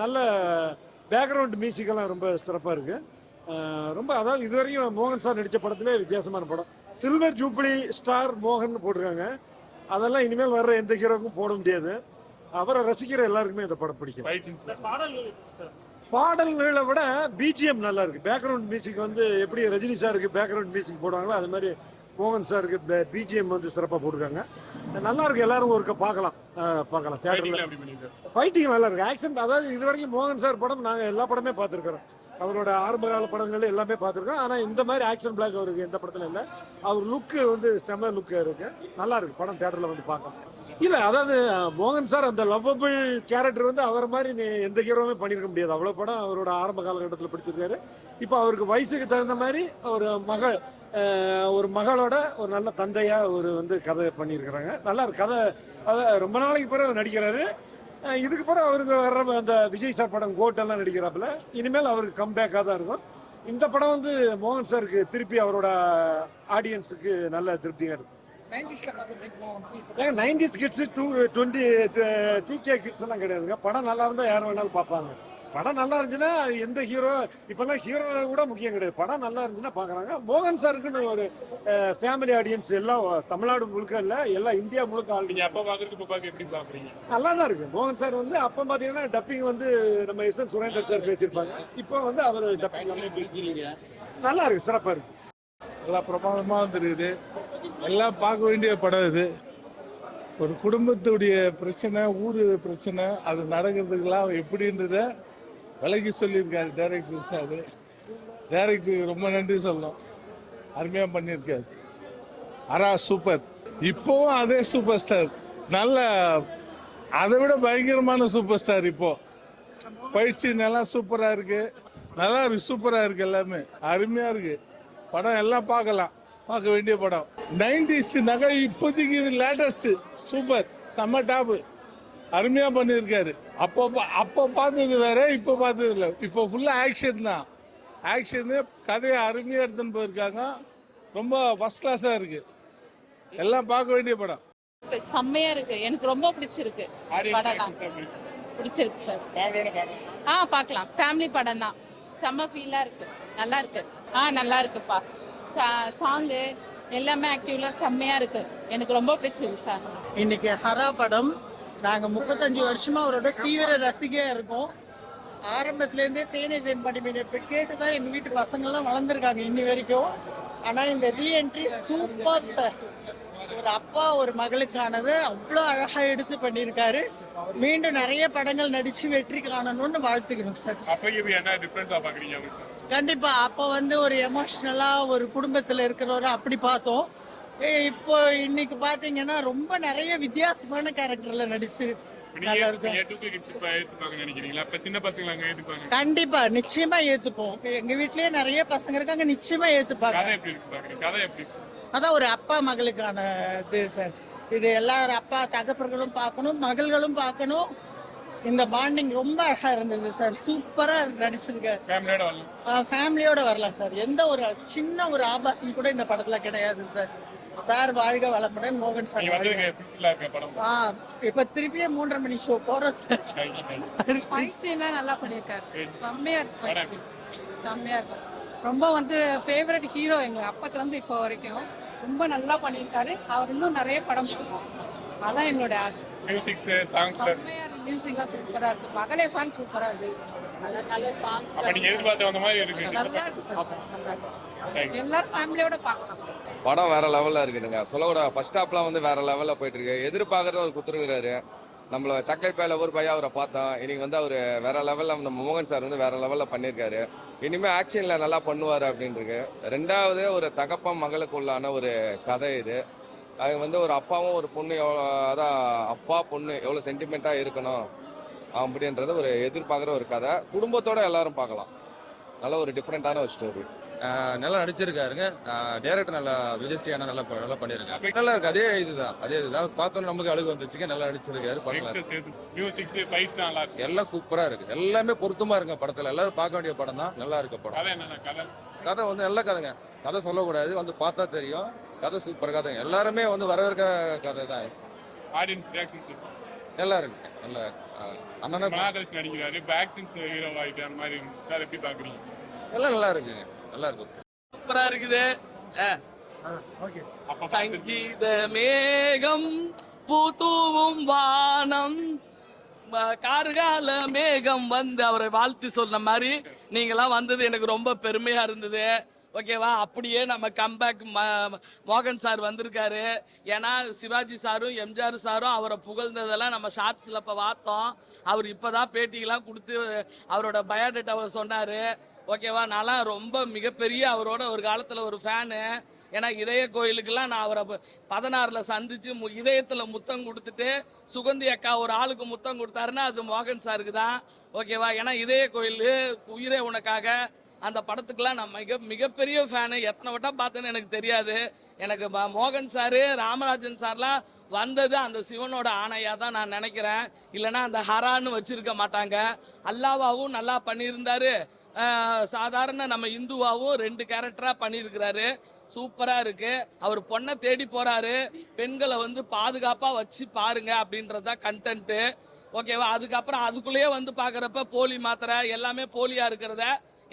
நல்ல பேக்ரவுண்ட் மியூசிக்கெல்லாம் ரொம்ப சிறப்பாக இருக்குது. ரொம்ப அதாவது இது வரைக்கும் மோகன் சார் நடித்த படத்திலே வித்தியாசமான படம். சில்வர் ஜூப்ளி ஸ்டார் மோகன் போட்டிருக்காங்க. அதெல்லாம் இனிமேல் வர்ற எந்த ஹீரோக்கும் போட முடியாது. அவரை ரசிக்கிற எல்லாருக்குமே இந்த படம் பிடிக்கும். பாடல்களை விட பிஜிஎம் நல்லா இருக்கு. பேக்ரவுண்ட் மியூசிக் வந்து எப்படி ரஜினி சாருக்கு பேக்ரவுண்ட் மியூசிக் போடுவாங்களோ அது மாதிரி மோகன் சாருக்கு பிஜிஎம் வந்து சிறப்பாக போட்டிருக்காங்க. நல்லா இருக்கு. எல்லாரும் ஒருக்க பார்க்கலாம் தியேட்டர்ல. ஃபைட்டிங் நல்லா இருக்கு. ஆக்ஷன் அதாவது இது வரைக்கும் மோகன் சார் படம் நாங்கள் எல்லா படமே பார்த்துருக்கிறோம். அவரோட ஆரம்ப கால படங்கள் எல்லாமே பார்த்துருக்கோம். ஆனால் இந்த மாதிரி ஆக்ஷன் பிளாக் அவருக்கு எந்த படத்துல இல்லை. அவர் லுக்கு வந்து செம லுக்கு இருக்கு. நல்லா இருக்கு படம். தியேட்டர்ல வந்து பார்க்கலாம். இல்ல அதாவது மோகன் சார் அந்த லவ்வபிள் கேரக்டர் வந்து அவர் மாதிரி எந்த ஹீரோவுமே பண்ணிருக்க முடியாது. அவ்வளவு படம் அவரோட ஆரம்ப காலகட்டத்தில் பிடிச்சிருக்காரு. இப்போ அவருக்கு வயசுக்கு தகுந்த மாதிரி ஒரு மகளோட ஒரு நல்ல தந்தையா ஒரு வந்து கதை பண்ணியிருக்கிறாங்க. நல்லா இருக்கு கதை. ரொம்ப நாளைக்கு பிறகு நடிக்கிறாரு. இதுக்கு பிறகு அவருக்கு வர்ற அந்த விஜய் சார் படம் கோட்டெல்லாம் நடிக்கிறாப்புல. இனிமேல் அவருக்கு கம்பேக்காக தான் இருக்கும். இந்த படம் வந்து மோகன் சாருக்கு திருப்பி அவரோட ஆடியன்ஸுக்கு நல்ல திருப்தியாக இருக்கும். 90s கிட்ஸ் 2K கிட்ஸ் எல்லாம் கிடையாதுங்க. படம் நல்லா இருந்தா யார் வேணாலும் பார்ப்பாங்க. படம் நல்லா இருந்துச்சுன்னா எந்த ஹீரோ இப்பெல்லாம் ஹீரோ கூட முக்கியம் கிடையாது. படம் நல்லா இருந்துச்சுன்னா பாக்குறாங்க. மோகன் சாருக்குன்னு ஒரு ஃபேமிலி ஆடியன்ஸ் எல்லாம் தமிழ்நாடு முழுக்க இல்ல, எல்லாம் இந்தியா முழுக்க நல்லா தான் இருக்கு. மோகன் சார் வந்து அப்ப பாத்தீங்கன்னா டப்பிங் வந்து நம்ம எஸ்.என். சுரேந்தர் சார் பேசியிருப்பாங்க. இப்போ வந்து அவர் டப்பிங் நல்லா இருக்கு. சிறப்பா இருக்கு. நல்லா பிரமாதமா தெரியுது. எல்லாம் பார்க்க வேண்டிய படம் இது. ஒரு குடும்பத்துடைய பிரச்சனை, ஊர் பிரச்சனை, அது நடக்கிறதுக்கெல்லாம் எப்படின்றத விலகி சொல்லியிருக்காரு டைரக்டர் சார். டைரக்டருக்கு ரொம்ப நன்றி சொல்லணும். அருமையா பண்ணியிருக்காரு. சூப்பர். இப்போவும் அதே சூப்பர் ஸ்டார். நல்ல அதை விட பயங்கரமான சூப்பர் ஸ்டார். இப்போ ஃபைட் சீன் எல்லாம் சூப்பரா இருக்கு. நல்லா இருக்கு. சூப்பரா இருக்கு. எல்லாமே அருமையா இருக்கு. படம் எல்லாம் பார்க்கலாம். பார்க்க வேண்டிய படம். 90s நகை இப்போதைக்கு லேட்டஸ்ட் சூப்பர். செம்ம டாப். அருமையா பண்ணியிருக்காரு. அப்போ பார்த்தது வேற, இப்போ பார்த்தது இல்லை. இப்போ ஃபுல்லா ஆக்ஷன் தான். ஆக்ஷனு கதையை அருமையா எடுத்துன்னு போயிருக்காங்க. ரொம்ப ஃபர்ஸ்ட் கிளாஸா இருக்கு. எல்லாம் பார்க்க வேண்டிய படம். செம்மையா இருக்கு. எனக்கு ரொம்ப பிடிச்சிருக்கு. பிடிச்சிருக்கு சார். பார்க்கலாம். ஃபேமிலி படம் தான். செம்ம ஃபீலா இருக்கு. நல்லா இருக்கு. நல்லா இருக்குப்பா. சாங்கு எல்லாமே ஆக்டிவ்ல செம்மையா இருக்கு. எனக்கு ரொம்ப பிடிச்சிருக்கு சார். இன்னைக்கு ஹரா படம். நாங்க 35 வருஷமா அவரோட தீவிர ரசிகையா இருக்கோம். ஆரம்பத்துல இருந்தே தேனே தேன் பணிமணி கேட்டுதான் எங்க வீட்டு பசங்க எல்லாம் வளர்ந்துருக்காங்க இன்னி வரைக்கும். ஆனா இந்த ரீஎன்ட்ரி சூப்பர் சார். ஒரு அப்பா ஒரு மகளுக்கானது அவ்வளோ அழகா எடுத்து பண்ணியிருக்காரு. மீண்டும் நிறைய படங்கள் நடிச்சு வெற்றி காணணும்னு வாழ்த்துக்கிறோம் சார். கண்டிப்பா அப்ப வந்து ஒரு எமோஷனலா ஒரு குடும்பத்துல இருக்கிறவரை அப்படி பார்த்தோம். இப்போ இன்னைக்கு பாத்தீங்கன்னா ரொம்ப நிறைய வித்தியாசமான கேரக்டர்ல நடிச்சு நல்லா இருக்கும். கண்டிப்பா நிச்சயமா ஏத்துப்போம். எங்க வீட்லயே நிறைய பசங்க இருக்காங்க. நிச்சயமா ஏத்துப்பாங்க. அதான் ஒரு அப்பா மகளுக்கான இது சார். இது எல்லாரும் அப்பா தகப்பர்களும் பார்க்கணும், மகள்களும் பார்க்கணும். இந்த பாண்டிங் ரொம்ப அழகா இருந்தது சார். சூப்பரா நடிச்சிருக்காரு. ஃபேமிலியோட வரலாம் சார். எந்த ஒரு சின்ன ஒரு ஆபாசம் கூட இந்த படத்துல கிடையாது சார். சார் வாழ்க வளமுடன். மோகன் சார் இப்ப திருப்பியே 3:30 மணி ஷோ போறோம் சார். நல்லா பண்ணிருக்காரு. செம்மையா இருக்கு. செம்மையா இருக்கு. ரொம்ப வந்து ஃபேவரட் ஹீரோ எங்க அப்பத்துல இருந்து இப்போ வரைக்கும். ரொம்ப நல்லா பண்ணிருக்காரு. அவர் இன்னும் நிறைய படம் கொடுக்கும். அதான் எங்களோட ஆசை. மியூசிக் சூப்பரா இருக்கு. மகளே சாங் சூப்பரா இருக்கு. நல்ல சாங்ஸ் நல்லா இருக்கு சார். எல்லாரும் ஃபேமிலியோட பார்க்கலாம். படம் வேற லெவல்ல இருக்குதுங்க. சொல்லக்கூட ஃபர்ஸ்ட் ஹாப்லாம் வந்து வேற லெவல்ல போயிட்டு இருக்கு. எதிர்பார்க்கறது ஒரு குத்துருக்கிறாரு. நம்மள சாக்லேட் பேல ஒரு பையன் அவரை பார்த்தோம். இன்னைக்கு வந்து அவர் வேற லெவல்ல நம்ம மோகன் சார் வந்து வேற லெவல்ல பண்ணியிருக்காரு. இனிமே ஆக்ஷன்ல நல்லா பண்ணுவாரு அப்படின்னு இருக்கு. ரெண்டாவது ஒரு தகப்பம் மகளுக்குள்ளான ஒரு கதை இது. அது வந்து ஒரு அப்பாவும் ஒரு பொண்ணு அதான் அப்பா பொண்ணு எவ்வளோ சென்டிமெண்ட்டாக இருக்கணும் அப்படின்றது ஒரு எதிர்பார்க்குற ஒரு கதை. குடும்பத்தோட எல்லாரும் பார்க்கலாம். நல்ல ஒரு டிஃப்ரெண்டான ஒரு ஸ்டோரி. நல்லா நடிச்சிருக்காருங்க. டைரக்டர் நல்லா விஜய் நல்லா பண்ணியிருக்காரு. நல்லா இருக்கு. அதே இதுதான் பார்த்தோம். நமக்கு அழுகு வந்துச்சுங்க. நல்லா நடிச்சிருக்காரு. எல்லாம் சூப்பரா இருக்கு. எல்லாமே பொருத்தமா இருக்கு படத்துல. எல்லாரும் பார்க்க வேண்டிய படம் தான். நல்லா இருக்கு படம். கதை வந்து நல்ல கதைங்க. கதை சொல்லக்கூடாது. வந்து பார்த்தா தெரியும். கதை சூப்பர் கதை. எல்லாருமே வந்து வரவேற்க கதை தான். நல்லா இருக்கு நல்ல அண்ணனா மகாதலிச்சு நடிக்கிறாரு பேக் சீன்ஸ் ஹீரோ ஆயிட்டு அந்த மாதிரி சார் எப்படி பாக்குறீங்க? எல்லாம் நல்லா இருக்குங்க நல்லா இருக்கு சூப்பரா இருக்குது சங்கீத மேகம் பூத்தூவும் வானம் கார்கால மேகம் வந்து அவரை வாழ்த்து சொன்ன மாதிரி நீங்களாம் வந்தது எனக்கு ரொம்ப பெருமையா இருந்தது. ஓகேவா, அப்படியே நம்ம கம்பேக் மோகன் சார் வந்திருக்காரு. ஏன்னா சிவாஜி சாரும் எம்ஜிஆர் சாரும் அவரை புகழ்ந்ததெல்லாம் நம்ம ஷார்ட்ஸில் இப்போ பார்த்தோம். அவர் இப்போதான் பேட்டிகள்லாம் கொடுத்து அவரோட பயோடேட்டாவை சொன்னார். ஓகேவா, நான்லாம் ரொம்ப மிகப்பெரிய அவரோட ஒரு காலத்தில் ஒரு ஃபேனு. ஏன்னா இதய கோயிலுக்கெல்லாம் நான் அவரை 16 சந்திச்சு இதயத்தில் முத்தம் கொடுத்துட்டு சுகந்தி அக்கா ஒரு ஆளுக்கு முத்தம் கொடுத்தாருன்னா அது மோகன் சாருக்கு தான். ஓகேவா, ஏன்னா இதய கோயில் உயிரே உனக்காக அந்த படத்துக்கெல்லாம் நான் மிகப்பெரிய ஃபேனு. எத்தனை வட்டம் பார்த்தேன்னு எனக்கு தெரியாது. எனக்கு மோகன் சாரு ராமராஜன் சார்லாம் வந்தது அந்த சிவனோட ஆணையாக தான் நான் நினைக்கிறேன். இல்லைன்னா அந்த ஹரான்னு வச்சிருக்க மாட்டாங்க. அல்லாவாவும் நல்லா பண்ணியிருந்தாரு, சாதாரண நம்ம இந்துவாவும் 2 கேரக்டராக பண்ணியிருக்கிறாரு. சூப்பராக இருக்கு. அவர் பொண்ணை தேடி போறாரு, பெண்களை வந்து பாதுகாப்பாக வச்சு பாருங்க அப்படின்றதான் கண்டென்ட்டு. ஓகேவா, அதுக்கப்புறம் அதுக்குள்ளேயே வந்து பார்க்குறப்ப போலி மாத்திரை எல்லாமே போலியாக இருக்கிறத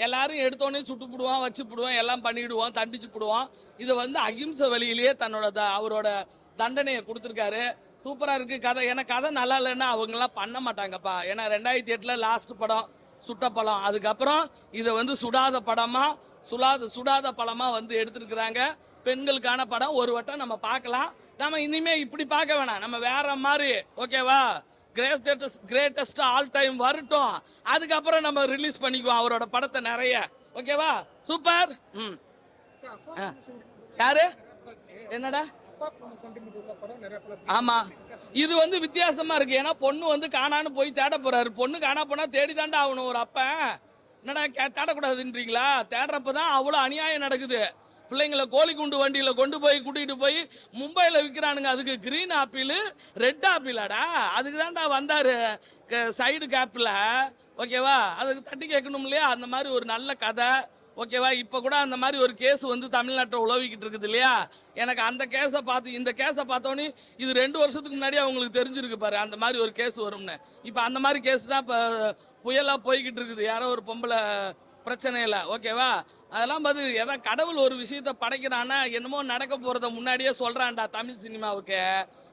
எல்லாரும் எடுத்தோடனே சுட்டுப்பிடுவோம், வச்சுப்பிடுவோம், எல்லாம் பண்ணிவிடுவோம், தண்டிச்சு போடுவோம். இது வந்து அகிம்சை வழியிலேயே தன்னோட அவரோட தண்டனையை கொடுத்துருக்காரு. சூப்பராக இருக்குது கதை. ஏன்னா கதை நல்லா இல்லைன்னா அவங்கெல்லாம் பண்ண மாட்டாங்கப்பா. ஏன்னா 2008 லாஸ்ட் படம் சுட்ட படம், அதுக்கப்புறம் இதை வந்து சுடாத படமாக சுடாத படமாக வந்து எடுத்துருக்குறாங்க. பெண்களுக்கான படம் ஒரு வட்டம் நம்ம பார்க்கலாம். நம்ம இனிமே இப்படி பார்க்க வேணாம், நம்ம வேற மாதிரி. ஓகேவா, கிரேட்டஸ்ட் ஆல் டைம் வரட்டும், அதுக்கப்புறம் நம்ம ரிலீஸ் பண்ணிக்குவோம் அவரோட படத்தை நிறைய. ஓகேவா, சூப்பர். யாரு என்னடா ஆமா, இது வந்து வித்தியாசமா இருக்கு. ஏன்னா பொண்ணு வந்து காணான்னு போய் தேட போறாரு. பொண்ணு காணா போனா தேடி தாண்டா ஆகணும். ஒரு அப்ப என்னடா தேடக்கூடாதுன்றீங்களா? தேடுறப்பதான் அவ்வளவு அநியாயம் நடக்குது. பிள்ளைங்களை கோழி குண்டு வண்டியில கொண்டு போய் கூட்டிட்டு போய் மும்பையில் விற்கிறானுங்க. அதுக்கு கிரீன் ஆப்பிள் ரெட் ஆப்பிளாடா, அதுக்கு தான்டா வந்தாரு சைடு கேப்பில். ஓகேவா, அதுக்கு தட்டி கேட்கணும் இல்லையா? அந்த மாதிரி ஒரு நல்ல கதை. ஓகேவா, இப்போ கூட அந்த மாதிரி ஒரு கேஸ் வந்து தமிழ்நாட்டில் உழவிக்கிட்டு இருக்குது இல்லையா? எனக்கு அந்த கேஸை பார்த்து இந்த கேஸை பார்த்தோன்னே இது 2 வருஷத்துக்கு முன்னாடி அவங்களுக்கு தெரிஞ்சிருக்கு பாரு அந்த மாதிரி ஒரு கேஸ் வரும்னு. இப்போ அந்த மாதிரி கேஸ் தான் இப்போ புயலாக போய்கிட்டு இருக்குது. யாரோ ஒரு பொம்பளை பிரச்சனையில். ஓகேவா, அதெல்லாம் பார்த்து ஏதாவது கடவுள் ஒரு விஷயத்த படைக்கிறான்னா என்னமோ நடக்க போகிறத முன்னாடியே சொல்கிறான்டா தமிழ் சினிமாவுக்கு.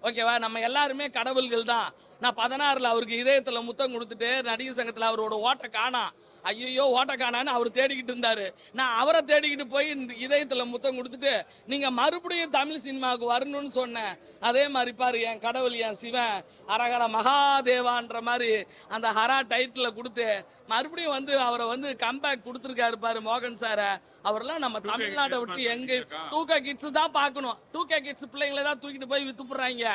ஓகேவா, நம்ம எல்லாருமே கடவுள்கள் தான். நான் 16 அவருக்கு இதயத்தில் முத்தம் கொடுத்துட்டு நடிகர் சங்கத்தில் அவரோட ஓட்டை காணாம். ஐயோ ஓட்டை காணான்னு அவர் தேடிக்கிட்டு இருந்தாரு. நான் அவரை தேடிக்கிட்டு போய் இதயத்தில் முத்தம் கொடுத்துட்டு நீங்கள் மறுபடியும் தமிழ் சினிமாவுக்கு வரணும்னு சொன்னேன். அதே மாதிரி பாரு என் கடவுள் என் சிவன் அரகர மகாதேவான்ற மாதிரி அந்த ஹரா டைட்டில் கொடுத்து மறுபடியும் வந்து அவரை வந்து கம்பேக் கொடுத்துருக்காரு பாரு மோகன் சாரை. அவரெல்லாம் நம்ம தமிழ்நாட்டை விட்டு எங்க 2K கிட்ஸ் தான் பார்க்கணும். 2K கிட்ஸ் பிள்ளைங்களை தான் தூக்கிட்டு போய் வித்துப்புறாங்க.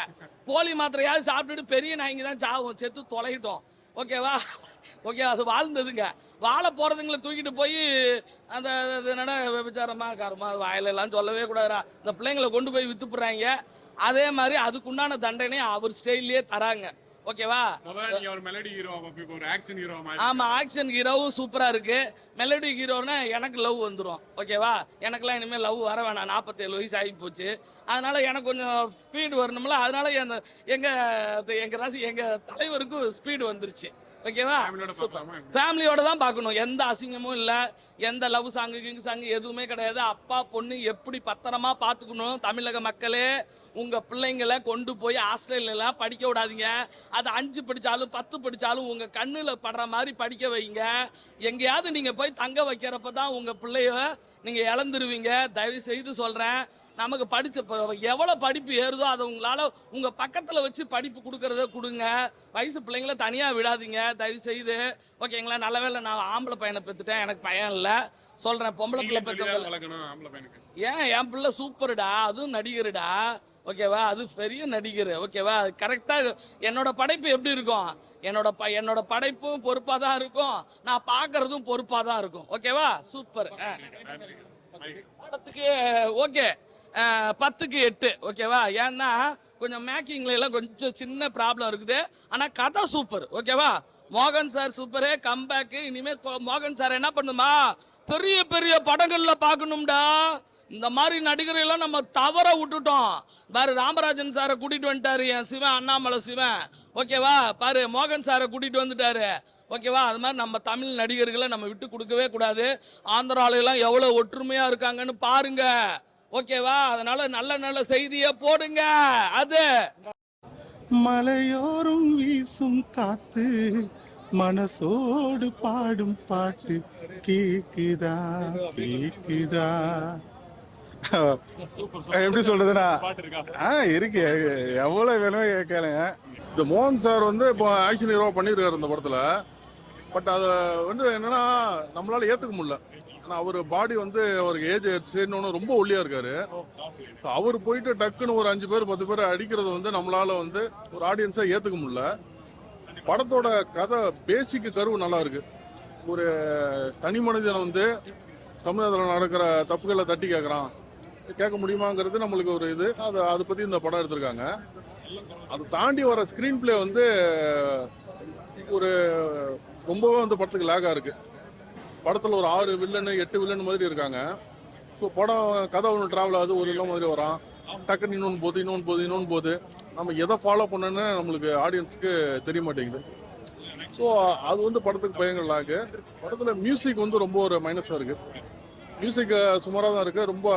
போலி மாத்திரையாவது சாப்பிட்டுட்டு பெரிய நாய்ங்க தான் சாவும், செத்து தொலைகிட்டோம். ஓகேவா, ஓகே, அது வாழ்ந்ததுங்க. வாழ போறதுங்களை தூக்கிட்டு போய் அந்த என்னடா விபச்சாரமா காரமா வாயிலெல்லாம் சொல்லவே கூடாதுரா, இந்த பிள்ளைங்களை கொண்டு போய் வித்துப்புறாங்க. அதே மாதிரி அதுக்குண்டான தண்டனை அவர் ஸ்டைல்லே தராங்க. ஓகேவா, ஆமா, ஆக்ஷன் ஹீரோவும் சூப்பரா இருக்கு. மெலடி ஹீரோன்னா எனக்கு லவ் வந்துடும். ஓகேவா, எனக்குலாம் இனிமேல் லவ் வர வேணாம். 47 வயசு ஆகி போச்சு. அதனால எனக்கு கொஞ்சம் ஸ்பீடு வரணும்ல. அதனால எங்க தலைவருக்கும் ஸ்பீடு வந்துருச்சு. ஓகேவா, ஃபேமிலியோட தான் பார்க்கணும். எந்த அசிங்கமும் இல்லை, எந்த லவ் சாங்கு எதுவுமே கிடையாது. அப்பா பொண்ணு எப்படி பத்திரமா பார்த்துக்கணும். தமிழக மக்களே, உங்க பிள்ளைங்களை கொண்டு போய் ஆஸ்திரேலியாலாம் படிக்க விடாதீங்க. அது 5 படிச்சாலும் 10 படிச்சாலும் உங்க கண்ணுல படுற மாதிரி படிக்க வைங்க. எங்கேயாவது நீங்க போய் தங்க வைக்கிறப்ப தான் உங்க பிள்ளைய நீங்க இழந்துருவீங்க. தயவு செய்து சொல்றேன், நமக்கு எவ்வளோ படிப்பு ஏறுதோ அதை உங்களால் உங்கள் பக்கத்தில் வச்சு படிப்பு கொடுக்கறத கொடுங்க. வயசு பிள்ளைங்கள தனியாக விடாதீங்க தயவு செய்து. ஓகேங்களா, நல்ல வேலை நான் ஆம்பளை பையனை பெற்றுட்டேன், எனக்கு பையன் இல்லை. சொல்கிறேன், பொம்பளை பிள்ளை பெற்ற ஏன் என் பிள்ளை சூப்பருடா, அதுவும் நடிகருடா. ஓகேவா, அது பெரிய நடிகர். ஓகேவா, கரெக்டாக என்னோட படைப்பு எப்படி இருக்கும், என்னோட படைப்பும் பொறுப்பாக தான் இருக்கும், நான் பார்க்கறதும் பொறுப்பாக தான் இருக்கும். ஓகேவா, சூப்பர். படத்துக்கு ஓகே 10க்கு 8. ஓகேவா, ஏன்னா கொஞ்சம் மேக்கிங்ல எல்லாம் கொஞ்சம் சின்ன ப்ராப்ளம் இருக்குது. ஆனால் கதை சூப்பர். ஓகேவா, மோகன் சார் சூப்பரு, கம்பேக்கு. இனிமேல் மோகன் சார் என்ன பண்ணுமா, பெரிய பெரிய படங்கள்ல பார்க்கணும்டா. இந்த மாதிரி நடிகரை எல்லாம் நம்ம தவற விட்டுட்டோம். பாரு ராமராஜன் சாரை கூட்டிட்டு வந்துட்டாரு என் சிவன், அண்ணாமலை சிவன், ஓகேவா? பாரு மோகன் சாரை கூட்டிட்டு வந்துட்டாரு, ஓகேவா? அது மாதிரி நம்ம தமிழ் நடிகர்களை நம்ம விட்டு கொடுக்கவே கூடாது. ஆந்திரால எல்லாம் எவ்வளவு ஒற்றுமையா இருக்காங்கன்னு பாருங்க, ஓகேவா? அதனால நல்ல நல்ல செய்தியை போடுங்க. அது மலையோரும் வீசும் காத்து மனசோடு பாடும் பாட்டு கேக்குதா கேக்குதா. எப்படி சொல்றதுன்னா இருக்கு, எவ்வளவு வேணுமோ கேட்கறேங்க. இந்த மோகன் சார் வந்து இப்போ ஆக்ஷன் ஹீரோ பண்ணியிருக்காரு இந்த படத்துல. பட் அதை வந்து என்னன்னா நம்மளால ஏத்துக்க முடியல. ஆனா அவர் பாடி வந்து அவருக்கு ஏஜ் ஆயிடுச்சுன்னு ரொம்ப ஒல்லியா இருக்காரு. ஸோ அவர் போயிட்டு டக்குன்னு ஒரு 5 பேர் 10 பேர் அடிக்கிறது வந்து நம்மளால வந்து ஒரு ஆடியன்ஸா ஏத்துக்க முடியல. படத்தோட கதை பேசிக் கருவு நல்லா இருக்கு. ஒரு தனி மனிதனை வந்து சமுதாயத்தில் நடக்கிற தப்புகளை தட்டி கேட்க முடியுமாங்கிறது நம்மளுக்கு ஒரு இது. அதை பத்தி இந்த படம் எடுத்திருக்காங்க. அதை தாண்டி வர ஸ்கிரீன் பிளே வந்து ஒரு ரொம்பவே வந்து படத்துக்கு லேகா இருக்கு. படத்துல ஒரு 6 வில்லனு 8 வில்லன் மாதிரி இருக்காங்க. ஸோ படம் கதை ஒன்று டிராவல் ஆகுது, ஒரு இல்லை மாதிரி வரான், டக்குன்னு இன்னொன்று போகுது. நம்ம எதை ஃபாலோ பண்ணணும்னு நம்மளுக்கு ஆடியன்ஸுக்கு தெரிய மாட்டேங்குது. ஸோ அது வந்து படத்துக்கு பயங்கர லேக்கு. படத்துல மியூசிக் வந்து ரொம்ப ஒரு மைனஸா இருக்கு. மியூசிக் சுமாராக தான் இருக்கு. ரொம்ப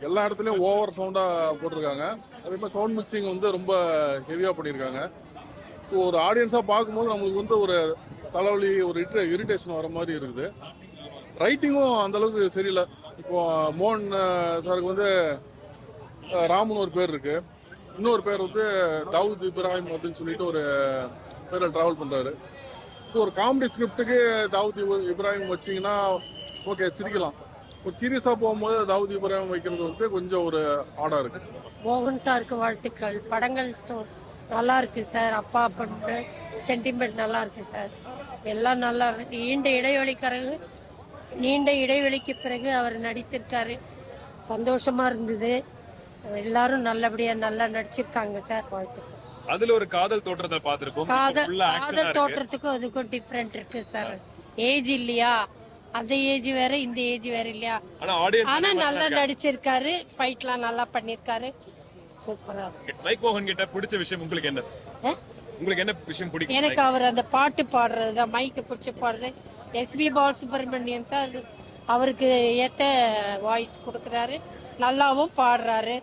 எல்லா இடத்துலையும் ஓவர் சவுண்டா போட்டிருக்காங்க. அதே மாதிரி சவுண்ட் மிக்சிங் வந்து ரொம்ப ஹெவியா பண்ணியிருக்காங்க. ஸோ ஒரு ஆடியன்ஸா பார்க்கும்போது நம்மளுக்கு வந்து ஒரு தலைவலி, ஒரு இரிட்டேஷன் வர மாதிரி இருக்குது. ரைட்டிங்கும் அந்த அளவுக்கு சரியில்லை. இப்போ மோகன் சாருக்கு வந்து ராமன் ஒரு பேர் இருக்கு, இன்னொரு பேர் வந்து தாவூத் இப்ராஹிம் அப்படின்னு சொல்லிட்டு ஒரு பேரில் டிராவல் பண்றாரு. இப்போ ஒரு காமெடி ஸ்கிரிப்டுக்கு தாவூத் இப்ராஹிம் வச்சிங்கன்னா ஓகே சிரிக்கலாம். ஒரு சீரியஸா போகும்போது தாவூத் இப்ராஹிம் வைக்கிறது வந்து கொஞ்சம் ஒரு ஆடா இருக்கு. மோகன் சாருக்கு வாழ்த்துக்கள். படங்கள் நல்லா இருக்கு சார். அப்பா பண்ண சென்டிமெண்ட் நல்லா இருக்கு சார். எல்லாம் நல்லா இருக்கு. நீண்ட இடைவெளிக்கு பிறகு அவர் நடிச்சிருக்காரு. சந்தோஷமா இருந்தது. எல்லாரும் நல்லபடியா நல்லா நடிச்சிருக்காங்க சார். வாழ்த்துக்கள். அதுல ஒரு காதல் தோற்றத்தை பார்த்திருக்கோம். காதல் தோற்றத்துக்கும் அதுக்கும் டிஃபரெண்ட் இருக்கு சார். ஏஜ் இல்லையா, அந்த ஏஜ் வேற இந்த ஏஜ் வேற இல்லையா. ஆனா நல்லா நடிச்சிருக்காரு. ஃபைட்லாம் நல்லா பண்ணிருக்காரு. சூப்பரா இருக்கு. மைக் மோகன் கிட்ட பிடிச்ச விஷயம் உங்களுக்கு என்ன? உங்களுக்கு என்ன விஷயம் பிடிக்கும்? எனக்கு அவர் அந்த பாட்டு பாடுறது, மைக்கு பிடிச்சி பாடுறது. எஸ்பி பாலசுப்ரமணியன் சார் அவருக்கு ஏத்த வாய்ஸ் கொடுக்கறாரு, நல்லாவும் பாடுறாரு.